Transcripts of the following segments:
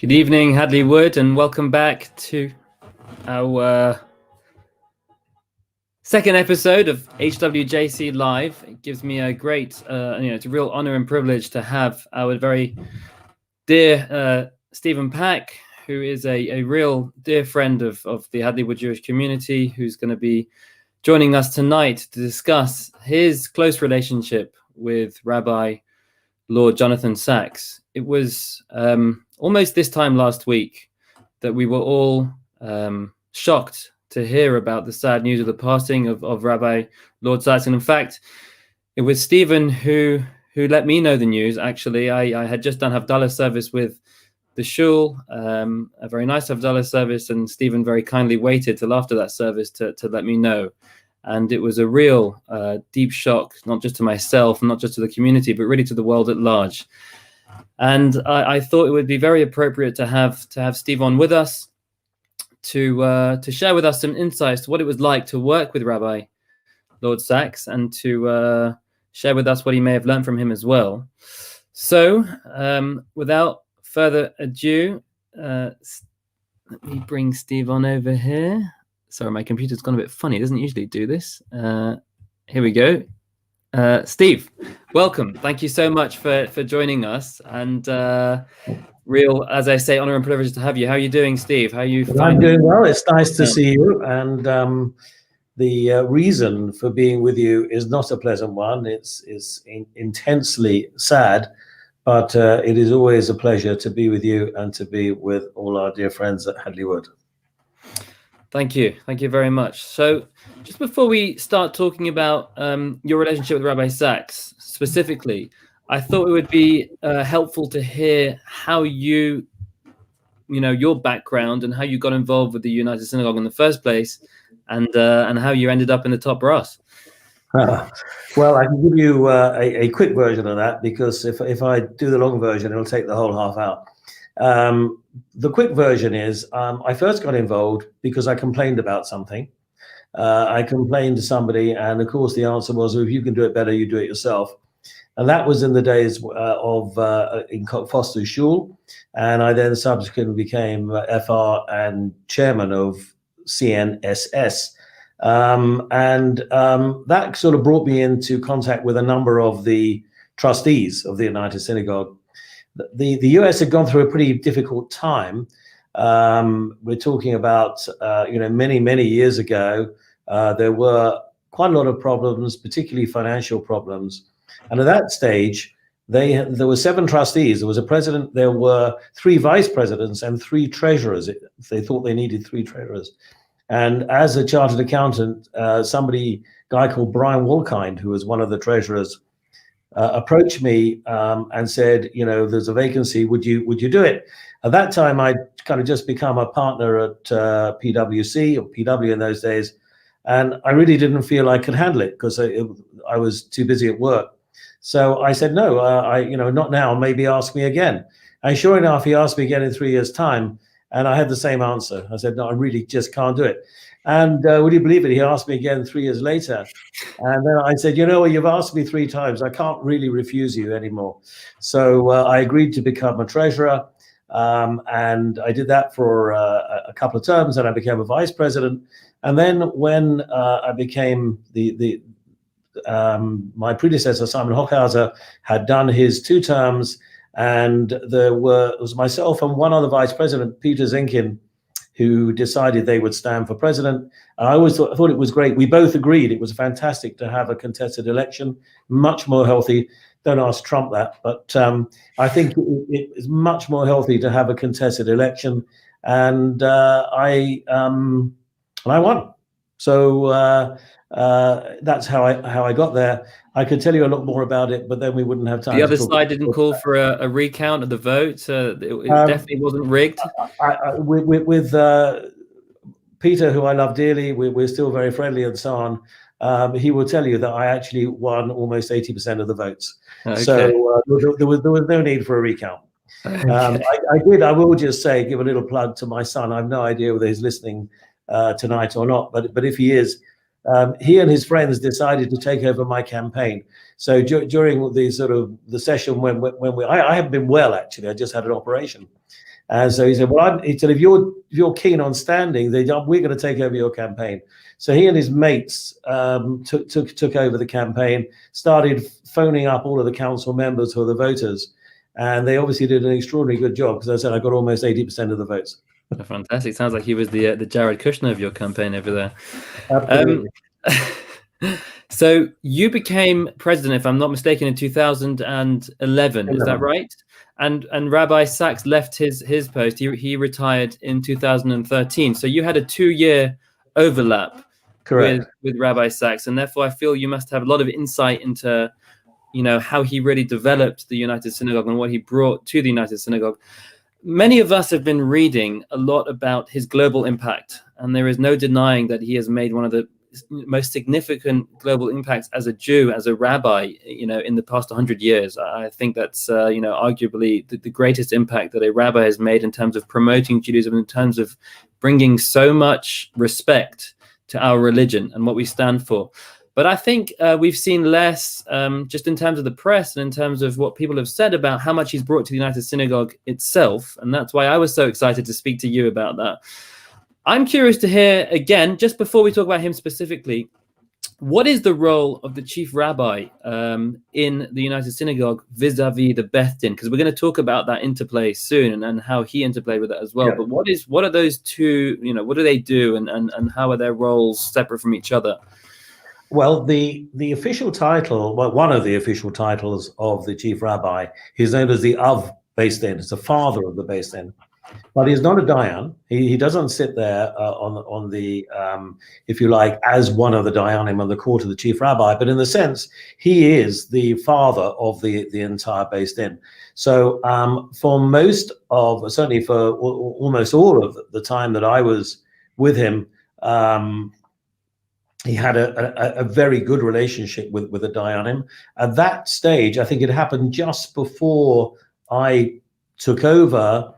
Good evening, Hadley Wood, and welcome back to our second episode of HWJC Live. It gives me a great, it's a real honor and privilege to have our very dear Stephen Pack, who is a real dear friend of the Hadley Wood Jewish community, who's going to be joining us tonight to discuss his close relationship with Rabbi Lord Jonathan Sacks. It was almost this time last week that we were all shocked to hear about the sad news of the passing of Rabbi Lord Sacks. And in fact, it was Stephen who let me know the news. Actually, I had just done Havdalah service with the shul, a very nice Havdalah service, and Stephen very kindly waited till after that service to let me know. And it was a real deep shock, not just to myself, not just to the community, but really to the world at large. And I thought it would be very appropriate to have Steve on with us to share with us some insights to what it was like to work with Rabbi Lord Sacks and to share with us what he may have learned from him as well. So without further ado, let me bring Steve on over here. Sorry, my computer's gone a bit funny. It doesn't usually do this. Here we go. Steve, welcome. Thank you so much for joining us. And real, as I say, honor and privilege to have you. How are you doing, Steve? How are you? I'm doing well. It's nice to see you. And the reason for being with you is not a pleasant one. It's intensely sad, but it is always a pleasure to be with you and to be with all our dear friends at Hadley Wood. Thank you. Thank you very much. So just before we start talking about your relationship with Rabbi Sacks specifically, I thought it would be helpful to hear how your background and how you got involved with the United Synagogue in the first place, and how you ended up in the top brass. Well, I can give you a quick version of that, because if I do the long version, it'll take the whole half hour. The quick version is I first got involved because I complained about something. I complained to somebody, and of course the answer was, well, if you can do it better, you do it yourself. And that was in the days of in Foster's Shul, and I then subsequently became FR and chairman of CNSS. That sort of brought me into contact with a number of the trustees of the United Synagogue. The US had gone through a pretty difficult time. We're talking about many years ago. There were quite a lot of problems, particularly financial problems. And at that stage, there were 7 trustees. There was a president. There were 3 vice presidents and 3 treasurers. They thought they needed 3 treasurers. And as a chartered accountant, a guy called Brian Wolkind, who was one of the treasurers, approached me and said, there's a vacancy. Would you do it? At that time, I'd kind of just become a partner at PwC, or PW in those days, and I really didn't feel I could handle it because I was too busy at work. So I said, no, not now. Maybe ask me again. And sure enough, he asked me again in 3 years' time, and I had the same answer. I said, no, I really just can't do it. And would you believe it? He asked me again 3 years later. And then I said, you've asked me 3 times. I can't really refuse you anymore. So I agreed to become a treasurer. And I did that for a couple of terms, and I became a vice president. And then when I became my predecessor, Simon Hockhauser, had done his 2 terms, and it was myself and one other vice president, Peter Zinkin, who decided they would stand for president. And I always thought it was great. We both agreed it was fantastic to have a contested election, much more healthy. Don't ask Trump that, but I think it is much more healthy to have a contested election. And I won. So that's how I got there. I could tell you a lot more about it, but then we wouldn't have time. The other side didn't call for a recount of the vote. It definitely wasn't rigged. With Peter, who I love dearly, we're still very friendly and so on. He will tell you that I actually won almost 80% of the votes. Okay. So there was no need for a recount. Okay. I will just say, give a little plug to my son. I have no idea whether he's listening tonight or not, but if he is, he and his friends decided to take over my campaign. So during the session when I haven't been well, actually, I just had an operation, And so he said, well, he said, if you're keen on standing, we're going to take over your campaign. So he and his mates took over the campaign, started phoning up all of the council members who are the voters. And they obviously did an extraordinarily good job, because I said I got almost 80% of the votes. Fantastic. Sounds like he was the Jared Kushner of your campaign over there. Absolutely. So you became president, if I'm not mistaken, in 2011. Is that right? And Rabbi Sacks left his post. He retired in 2013. So you had a 2-year overlap. Correct. With Rabbi Sacks, and therefore I feel you must have a lot of insight into, how he really developed the United Synagogue and what he brought to the United Synagogue. Many of us have been reading a lot about his global impact, and there is no denying that he has made one of the most significant global impacts as a Jew, as a rabbi, in the past 100 years. I think that's, arguably the greatest impact that a rabbi has made in terms of promoting Judaism, in terms of bringing so much respect to our religion and what we stand for. But I think we've seen less, just in terms of the press and in terms of what people have said about how much he's brought to the United Synagogue itself. And that's why I was so excited to speak to you about that. I'm curious to hear, again, just before we talk about him specifically, what is the role of the chief rabbi in the United Synagogue vis-a-vis the Beth Din? Because we're going to talk about that interplay soon and how he interplayed with it as well. Yeah. But what are those two, what do they do, and how are their roles separate from each other? Well, the official title, one of the official titles of the chief rabbi is known as the Av Beis Din. It's the father of the Beis Din. But he's not a dayan. He doesn't sit there on the, if you like, as one of the dayanim on the court of the chief rabbi. But in the sense, he is the father of the entire Beis Din. So for most of, certainly for almost all of the time that I was with him, he had a very good relationship with the dayanim. At that stage, I think it happened just before I took over.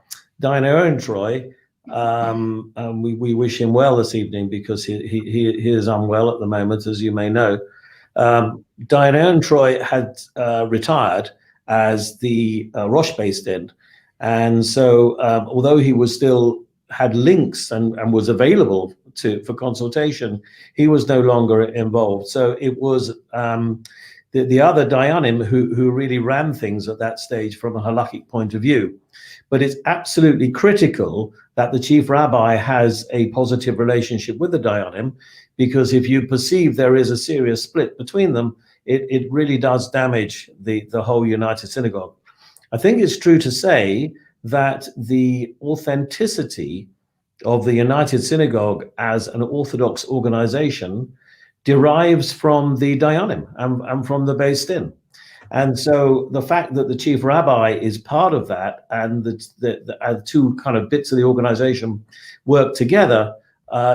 Dayan Aaron Troy, and we wish him well this evening, because he is unwell at the moment, as you may know. Dayan Aaron Troy had retired as the Rosh Beis Din, and so although he was still had links and was available for consultation, he was no longer involved. So it was the other dayanim who really ran things at that stage from a halakhic point of view. But it's absolutely critical that the chief rabbi has a positive relationship with the dayanim, because if you perceive there is a serious split between them, it really does damage the whole United Synagogue. I think it's true to say that the authenticity of the United Synagogue as an Orthodox organization derives from the dayanim and from the Beis Din. And so the fact that the chief rabbi is part of that, and the two kind of bits of the organization work together,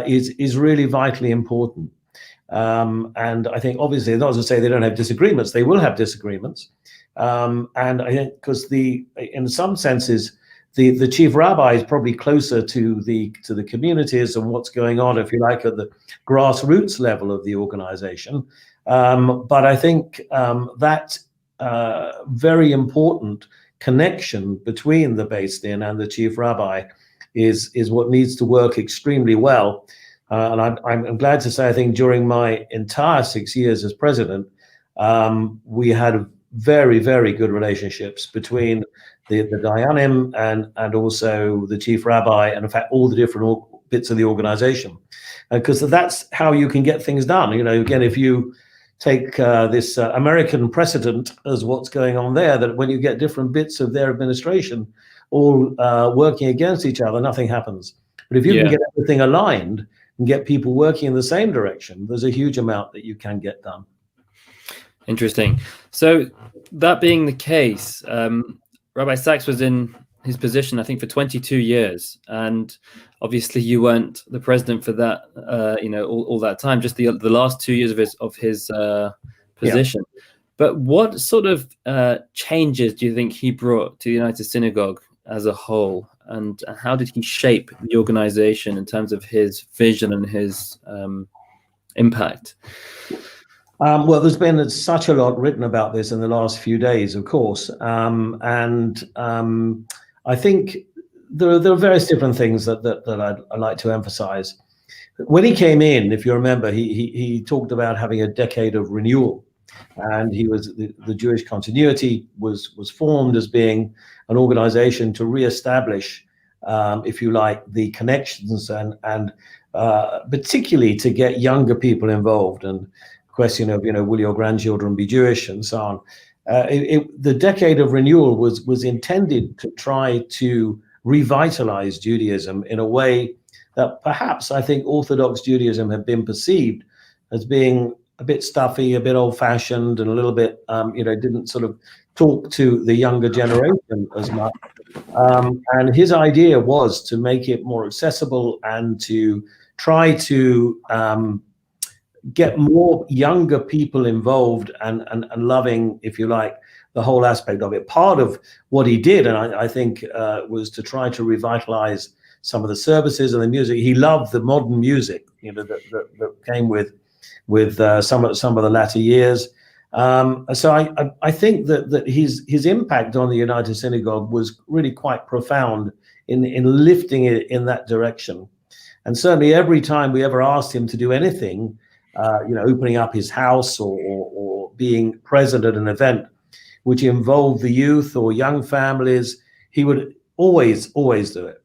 is really vitally important. And I think, obviously, not to say they don't have disagreements, they will have disagreements. And I think because in some senses, the chief rabbi is probably closer to the communities and what's going on, if you like, at the grassroots level of the organization. But I think that very important connection between the Beis Din and the chief rabbi is what needs to work extremely well. And I'm glad to say, I think during my entire 6 years as president, we had very, very good relationships between the dayanim and also the chief rabbi, and in fact all the different bits of the organization, because that's how you can get things done. Again, if you take this American precedent as what's going on there, that when you get different bits of their administration all working against each other, nothing happens. But if you can get everything aligned and get people working in the same direction, there's a huge amount that you can get done. Interesting. So that being the case, Rabbi Sacks was in his position, I think, for 22 years. And obviously you weren't the president for that, all that time, just the last 2 years of his position. Yeah. But what sort of changes do you think he brought to the United Synagogue as a whole? And how did he shape the organization in terms of his vision and his impact? Well, there's been such a lot written about this in the last few days, of course. I think there are various different things that I'd like to emphasize. When he came in, if you remember, he talked about having a decade of renewal, and the Jewish Continuity was formed as being an organization to reestablish, if you like, the connections and particularly to get younger people involved, and question of, will your grandchildren be Jewish and so on. The decade of renewal was intended to try to revitalize Judaism in a way that perhaps I think Orthodox Judaism had been perceived as being a bit stuffy, a bit old-fashioned, and a little bit, didn't sort of talk to the younger generation as much. And his idea was to make it more accessible and to try to get more younger people involved and loving, if you like, the whole aspect of it. Part of what he did, and I think, was to try to revitalize some of the services and the music. He loved the modern music, that came with some of the latter years. So I think that his impact on the United Synagogue was really quite profound in lifting it in that direction. And certainly every time we ever asked him to do anything, opening up his house or being present at an event which involved the youth or young families, he would always do it.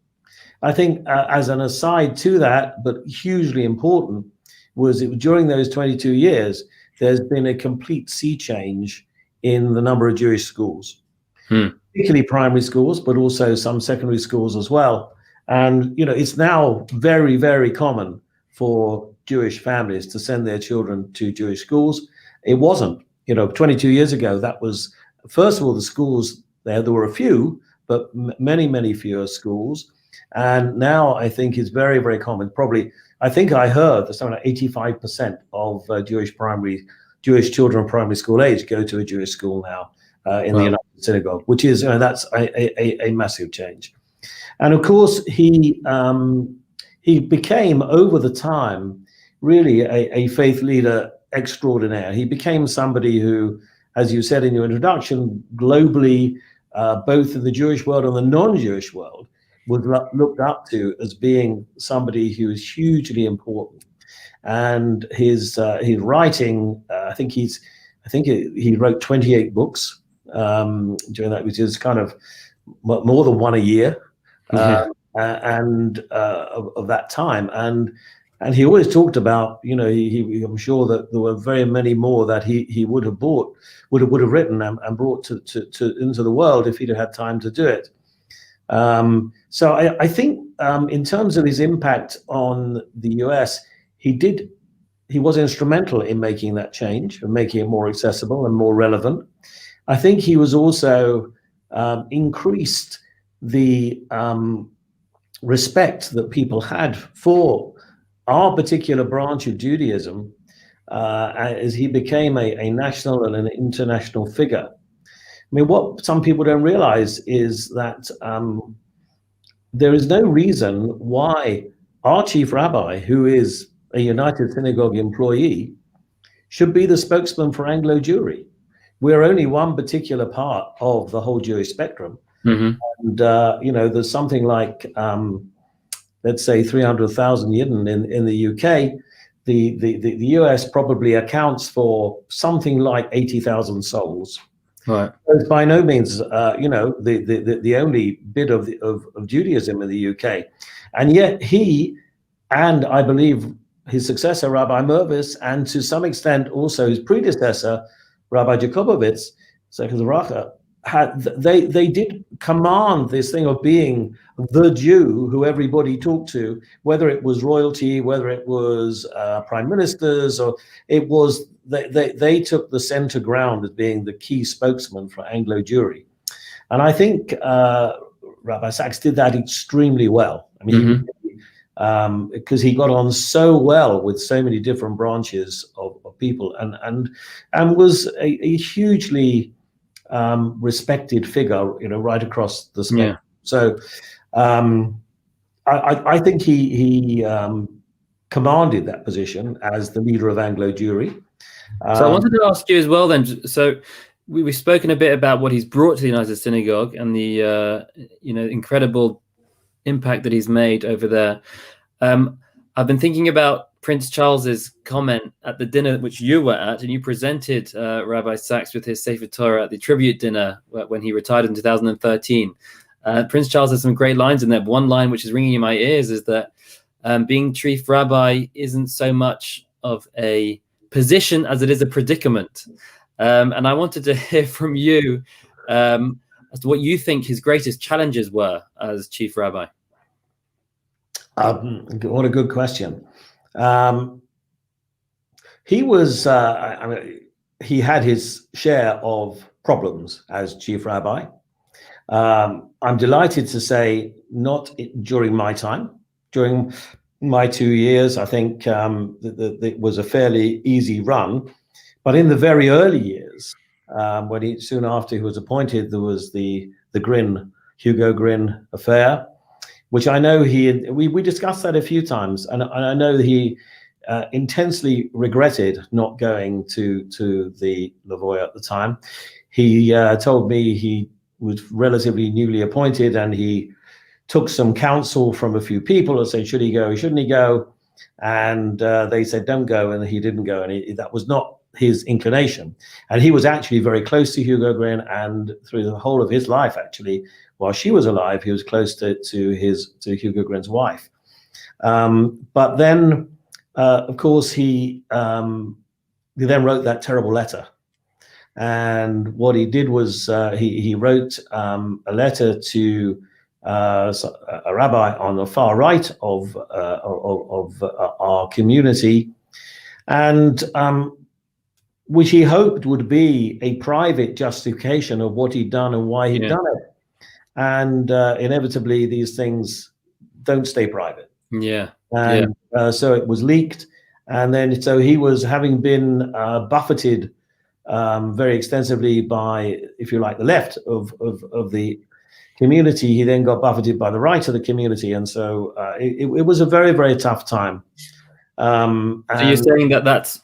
I think as an aside to that, but hugely important, was during those 22 years, there's been a complete sea change in the number of Jewish schools, particularly primary schools, but also some secondary schools as well. And, it's now very, very common for Jewish families to send their children to Jewish schools. It wasn't, 22 years ago, that was, first of all, the schools, there were a few, but many, many fewer schools. And now I think it's very, very common. Probably, I think I heard that something like 85% of Jewish children of primary school age go to a Jewish school now in the United Synagogue, which is, that's a massive change. And of course, he became, over the time, really a faith leader extraordinaire. He became somebody who, as you said in your introduction, globally, both in the Jewish world and the non-Jewish world, was looked up to as being somebody who is hugely important. And his writing, I think he wrote 28 books during that, which is kind of more than one a year, and of that time. And he always talked about, I'm sure that there were very many more that he would have written and brought to into the world if he'd had time to do it. So I think in terms of his impact on the US, he was instrumental in making that change and making it more accessible and more relevant. I think he was also increased the respect that people had for our particular branch of Judaism as he became a national and an international figure. I mean, what some people don't realize is that there is no reason why our chief rabbi, who is a United Synagogue employee, should be the spokesman for Anglo Jewry. We're only one particular part of the whole Jewish spectrum. And, there's something like, let's say 300,000 Yidden in the UK. The US probably accounts for something like 80,000 souls. Right. It's by no means, the only bit of Judaism in the UK. And yet he, and I believe his successor, Rabbi Mervis, and to some extent also his predecessor, Rabbi Jacobowitz, they did command this thing of being the Jew who everybody talked to, whether it was royalty, whether it was prime ministers, or it was, they took the center ground as being the key spokesman for Anglo Jewry. And I think Rabbi Sacks did that extremely well. I mean, because he got on so well with so many different branches of people and was a hugely respected figure, right across the spectrum. Yeah. So I think he commanded that position as the leader of Anglo Jewry. So I wanted to ask you as well then, so we've spoken a bit about what he's brought to the United Synagogue and the incredible impact that he's made over there. I've been thinking about Prince Charles's comment at the dinner which you were at, and you presented Rabbi Sacks with his Sefer Torah at the tribute dinner when he retired in 2013. Prince Charles has some great lines in there. One line which is ringing in my ears is that being chief rabbi isn't so much of a position as it is a predicament. And I wanted to hear from you as to what you think his greatest challenges were as chief rabbi. What a good question. He was, he had his share of problems as chief rabbi. I'm delighted to say not during my time. During my 2 years, I think it was a fairly easy run. But in the very early years, when soon after he was appointed, there was the Hugo Grin affair, which I know we discussed that a few times, and I know that he intensely regretted not going to the Lavoie at the time. He told me he was relatively newly appointed, and he took some counsel from a few people and said, should he go, shouldn't he go? And they said, don't go, and he didn't go, and that was not his inclination. And he was actually very close to Hugo Grin, and through the whole of his life, actually, while she was alive, he was close to Hugo Grin's wife. But then, of course, he then wrote that terrible letter. And what he did was he wrote a letter to a rabbi on the far right of our community, and which he hoped would be a private justification of what he'd done and why he'd done it. And inevitably, these things don't stay private. And so it was leaked. And then, so he was, having been buffeted very extensively by, if you like, the left of the community, he then got buffeted by the right of the community. And so it was a very, very tough time. So you're saying that that's,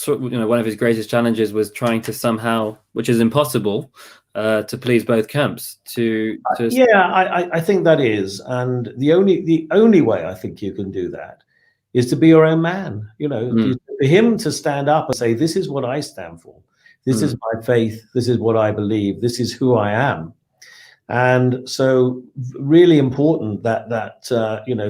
one of his greatest challenges was trying to somehow, which is impossible, to please both camps. I think that is, and the only way I think you can do that is to be your own man. For him to stand up and say, "This is what I stand for. This is my faith. This is what I believe. This is who I am." And so, really important that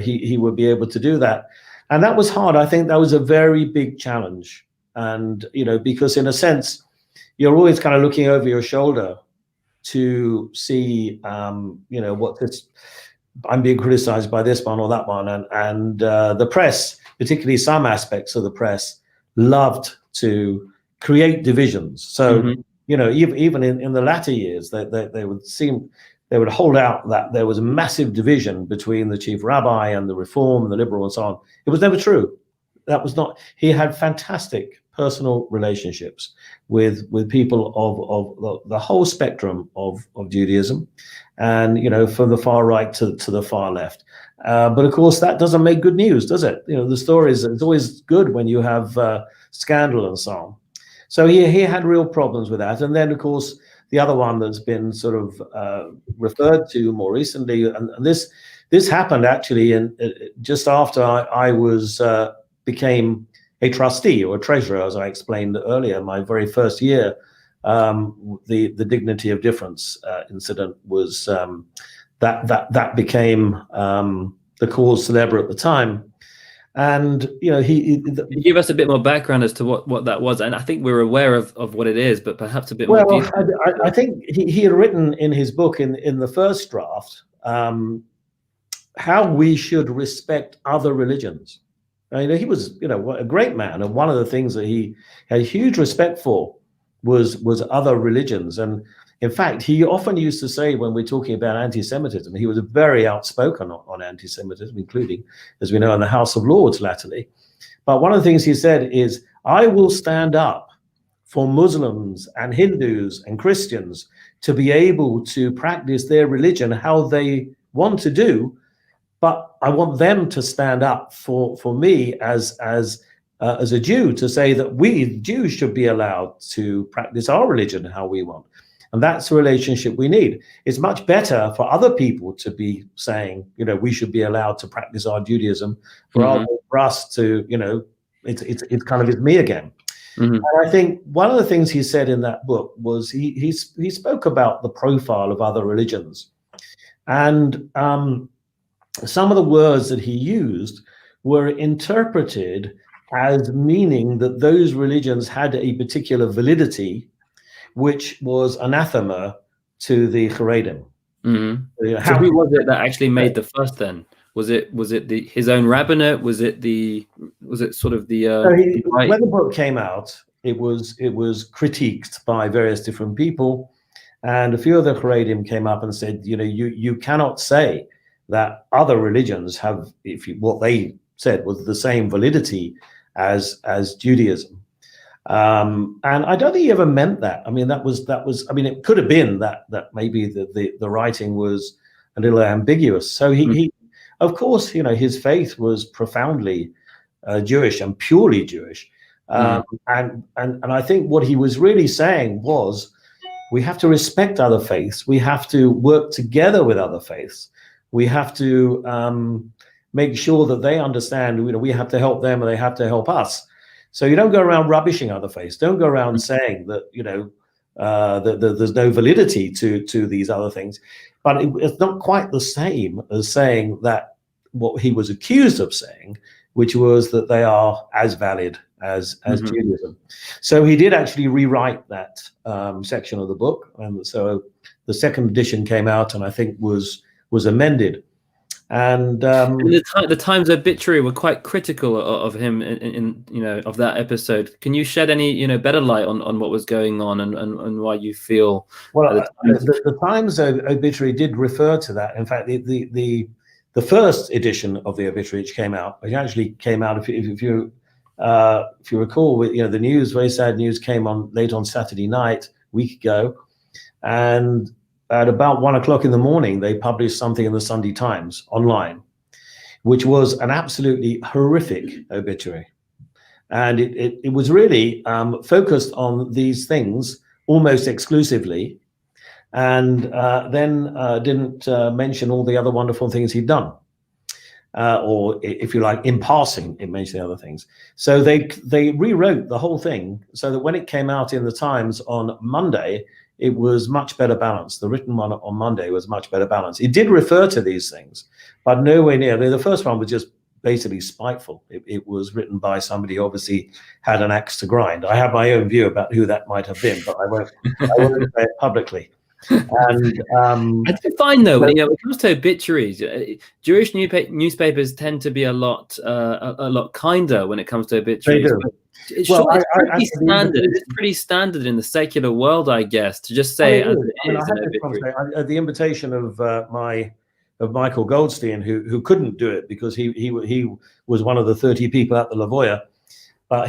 he would be able to do that. And that was hard. I think that was a very big challenge. And, because in a sense, you're always kind of looking over your shoulder to see, what this, I'm being criticized by this one or that one. And the press, particularly some aspects of the press, loved to create divisions. So, even in the latter years, they would hold out that there was a massive division between the chief rabbi and the Reform, the Liberal, and so on. It was never true. That was not. He had fantastic personal relationships with people of the whole spectrum of Judaism, and from the far right to the far left. But of course, that doesn't make good news, does it? The stories. It's always good when you have scandal and so on. So he had real problems with that, and then of course, the other one that's been sort of referred to more recently, and this happened actually just after I became a trustee or a treasurer, as I explained earlier. My very first year, the dignity of difference incident was that became the cause célèbre at the time. And he give us a bit more background as to what that was, and I think we're aware of what it is, but perhaps a bit more detail. I think he had written in his book in the first draft how we should respect other religions. He was a great man, and one of the things that he had huge respect for was other religions. And in fact, he often used to say, when we're talking about anti-Semitism, he was very outspoken on anti-Semitism, including, as we know, in the House of Lords latterly. But one of the things he said is, I will stand up for Muslims and Hindus and Christians to be able to practice their religion how they want to do, but I want them to stand up for me as a Jew, to say that we Jews should be allowed to practice our religion how we want. And that's the relationship we need. It's much better for other people to be saying, we should be allowed to practice our Judaism, rather than for us to, it's kind of, it's me again. And I think one of the things he said in that book was he spoke about the profile of other religions. And some of the words that he used were interpreted as meaning that those religions had a particular validity, which was anathema to the Haredim. So who was it that actually made the fuss then? Was it his own rabbinate? Was it sort of the right? When the book came out, it was critiqued by various different people, and a few of the Haredim came up and said, you cannot say that other religions have, what they said was the same validity as Judaism. And I don't think he ever meant that. I mean, that was. I mean, it could have been that maybe the writing was a little ambiguous. So he of course, his faith was profoundly Jewish and purely Jewish. And I think what he was really saying was, we have to respect other faiths. We have to work together with other faiths. We have to make sure that they understand, we have to help them and they have to help us. So you don't go around rubbishing other faiths. Don't go around saying that, that there's no validity to these other things. But it's not quite the same as saying that what he was accused of saying, which was that they are as valid as Judaism. So he did actually rewrite that section of the book. And so the second edition came out and I think was amended. And the Times obituary were quite critical of him in of that episode. Can you shed any better light on what was going on and why you feel? Well, the Times obituary did refer to that. In fact, the first edition of the obituary, which came out, if you recall, the news, very sad news, came on late on Saturday night, a week ago, and at about 1 o'clock in the morning, they published something in the Sunday Times online, which was an absolutely horrific obituary. And it was really focused on these things almost exclusively, and then didn't mention all the other wonderful things he'd done. Or if you like, in passing, it mentioned the other things. So they rewrote the whole thing so that when it came out in the Times on Monday, it was much better balanced. The written one on Monday was much better balanced. It did refer to these things, but nowhere near. The first one was just basically spiteful. It was written by somebody who obviously had an axe to grind. I have my own view about who that might have been, but I won't say it publicly. And I do find though, when it comes to obituaries, Jewish newspapers tend to be a lot kinder when it comes to obituaries. They do. It's pretty standard. It's pretty standard in the secular world, I guess, to just say as it is. At the invitation of Michael Goldstein, who couldn't do it because he was one of the 30 people at the Lavoya, but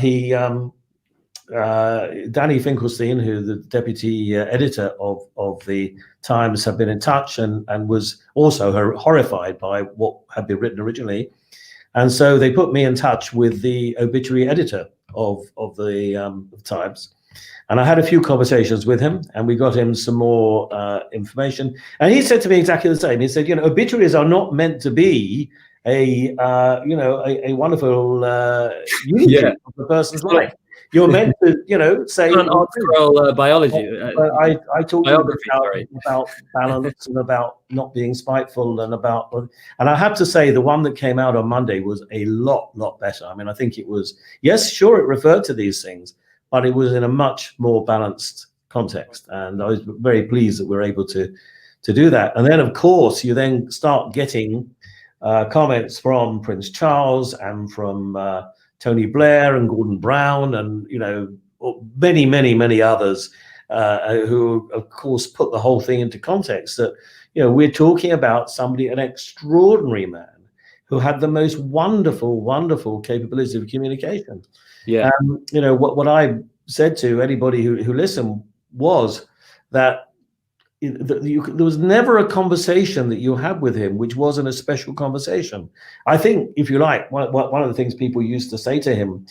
Danny Finkelstein, who the deputy editor of the Times, had been in touch and was also horrified by what had been written originally, and so they put me in touch with the obituary editor of the Times, and I had a few conversations with him, and we got him some more information, and he said to me exactly the same. He said, obituaries are not meant to be a wonderful unity of the person's life. You're meant to, say an biology. I talked about balance and about not being spiteful and I have to say the one that came out on Monday was a lot better. I mean, I think it was, yes, sure, it referred to these things, but it was in a much more balanced context. And I was very pleased that we were able to do that. And then, of course, you then start getting comments from Prince Charles and from Tony Blair and Gordon Brown and many others who of course put the whole thing into context that we're talking about somebody, an extraordinary man who had the most wonderful capability of communication. What I said to anybody who listened was that there was never a conversation that you had with him which wasn't a special conversation. I think, if you like, one of the things people used to say to him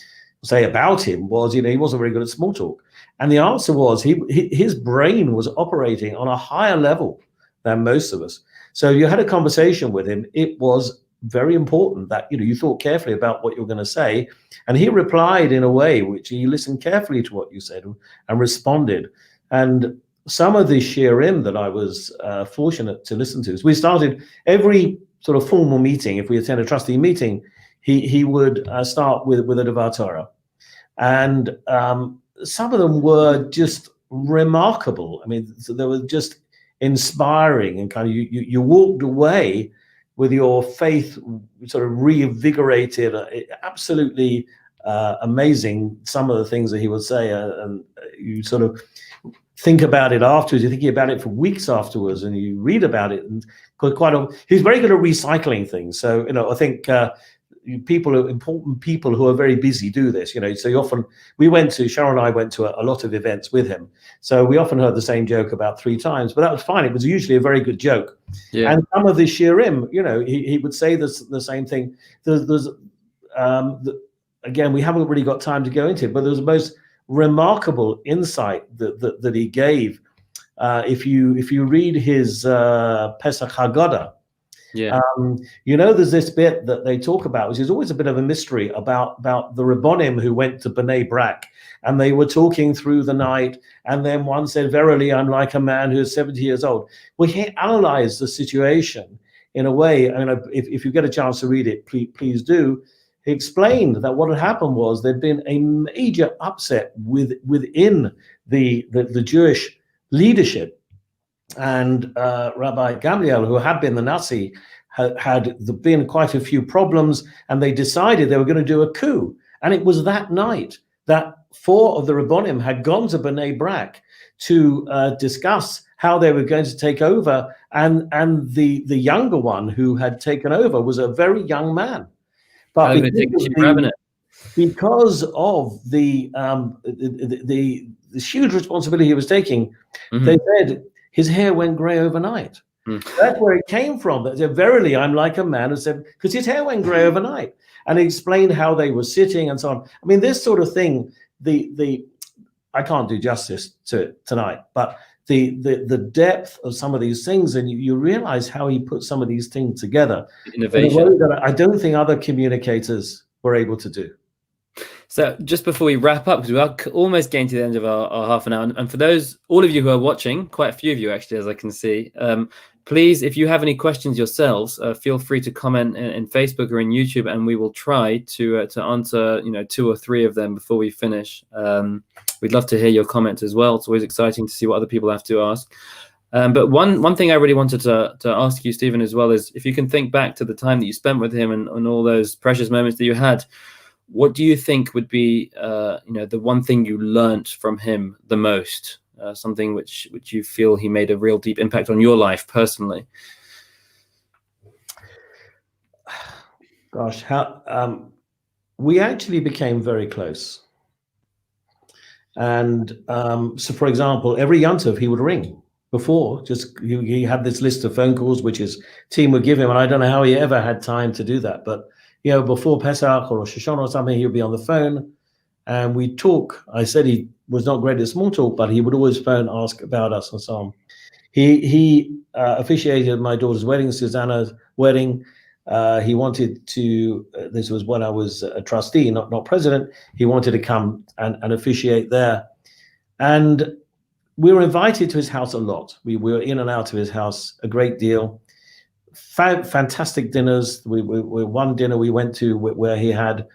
say about him was, he wasn't very good at small talk. And the answer was his brain was operating on a higher level than most of us. So you had a conversation with him. It was very important that, you thought carefully about what you're going to say. And he replied in a way which he listened carefully to what you said and responded. And some of the shiurim that I was fortunate to listen to, is we started every sort of formal meeting. If we attend a trustee meeting, he would start with a Devar Torah. And some of them were just remarkable. I mean, so they were just inspiring, and kind of you walked away with your faith sort of reinvigorated. Absolutely amazing, some of the things that he would say, and you sort of think about it afterwards. You're thinking about it for weeks afterwards, and you read about it. And he's very good at recycling things. So I think important people who are very busy do this. So Sharon and I went to a lot of events with him. So we often heard the same joke about 3 times, but that was fine. It was usually a very good joke. Yeah. And some of the shiurim, he would say the same thing. Again, we haven't really got time to go into it, but there's the most remarkable insight that he gave. If you read his Pesach Haggadah, there's this bit that they talk about, which is always a bit of a mystery, about the Rabbonim who went to Bnei Brak, and they were talking through the night, and then one said, "Verily, I'm like a man who is 70 years old." Well, he analyzed the situation in a way, if you get a chance to read it, please do. He explained that what had happened was there'd been a major upset within the Jewish leadership. And Rabbi Gamliel, who had been the Nasi, had been quite a few problems, and they decided they were going to do a coup. And it was that night that 4 of the Rabbonim had gone to Bnei Brak to discuss how they were going to take over. And the younger one who had taken over was a very young man. But because of the huge responsibility he was taking, they said his hair went gray overnight. That's where it came from. They said, "Verily, I'm like a man who said," because his hair went gray overnight. And he explained how they were sitting and so on. I mean, this sort of thing, I can't do justice to it tonight, but the depth of some of these things, and you realize how he put some of these things together innovation in a way that I don't think other communicators were able to do. So just before we wrap up, because we are almost getting to the end of our half an hour, and for all of you who are watching, quite a few of you actually, as I can see, please, if you have any questions yourselves, feel free to comment in Facebook or in YouTube, and we will try to answer 2 or 3 of them before we finish. We'd love to hear your comments as well. It's always exciting to see what other people have to ask. But one thing I really wanted to ask you, Stephen, as well, is if you can think back to the time that you spent with him and all those precious moments that you had, what do you think would be the one thing you learnt from him the most? Something which you feel he made a real deep impact on your life personally? Gosh, we actually became very close. And so, for example, every Yontif he would ring before. Just he had this list of phone calls which his team would give him, and I don't know how he ever had time to do that. But before Pesach or Rosh Hashanah or something, he would be on the phone, and we'd talk. I said he was not great at small talk, but he would always phone, ask about us, and so on. He officiated my daughter's wedding, Susanna's wedding. He wanted to, this was when I was a trustee, not president. He wanted to come and officiate there. And we were invited to his house a lot. We were in and out of his house a great deal. Fantastic dinners. One dinner we went to where he had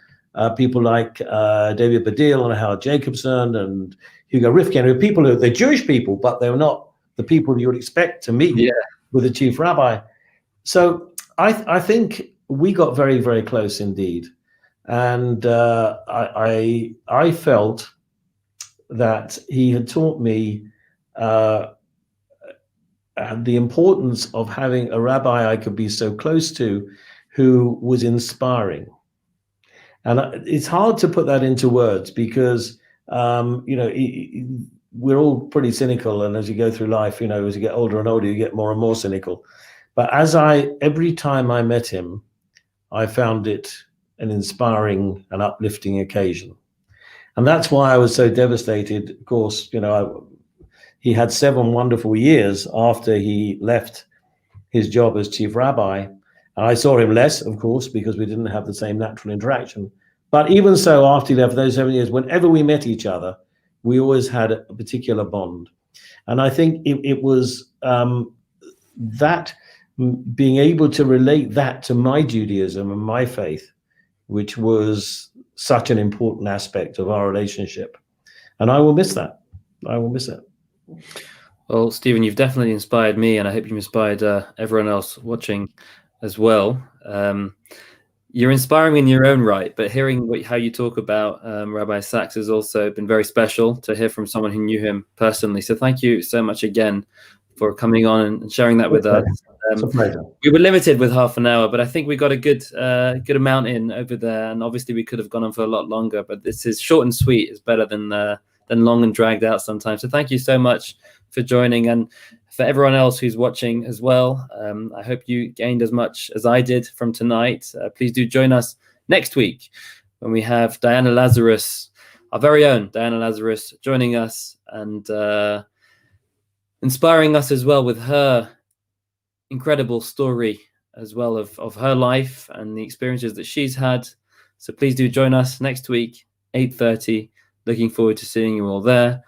people like David Badil and Howard Jacobson and Hugo Rifkin, they're Jewish people, but they're not the people you would expect to meet with the chief rabbi. So I think we got very, very close indeed. And I felt that he had taught me the importance of having a rabbi I could be so close to who was inspiring. And it's hard to put that into words because, we're all pretty cynical. And as you go through life, as you get older and older, you get more and more cynical. But every time I met him, I found it an inspiring and uplifting occasion. And that's why I was so devastated. Of course, he had 7 wonderful years after he left his job as chief rabbi. And I saw him less, of course, because we didn't have the same natural interaction. But even so, after he left those 7 years, whenever we met each other, we always had a particular bond. And I think it was that being able to relate that to my Judaism and my faith, which was such an important aspect of our relationship. And I will miss that. I will miss it. Well, Stephen, you've definitely inspired me, and I hope you've inspired everyone else watching as well. You're inspiring in your own right, but hearing how you talk about Rabbi Sacks has also been very special to hear from someone who knew him personally. So thank you so much again for coming on and sharing that with us. It's a pleasure. We were limited with half an hour, but I think we got a good amount in over there. And obviously we could have gone on for a lot longer, but this is short and sweet. It's better than long and dragged out sometimes. So thank you so much for joining. And for everyone else who's watching as well, I hope you gained as much as I did from tonight. Please do join us next week when we have Diana Lazarus, our very own Diana Lazarus, joining us and inspiring us as well with her incredible story as well of her life and the experiences that she's had. So please do join us next week, 8:30. Looking forward to seeing you all there.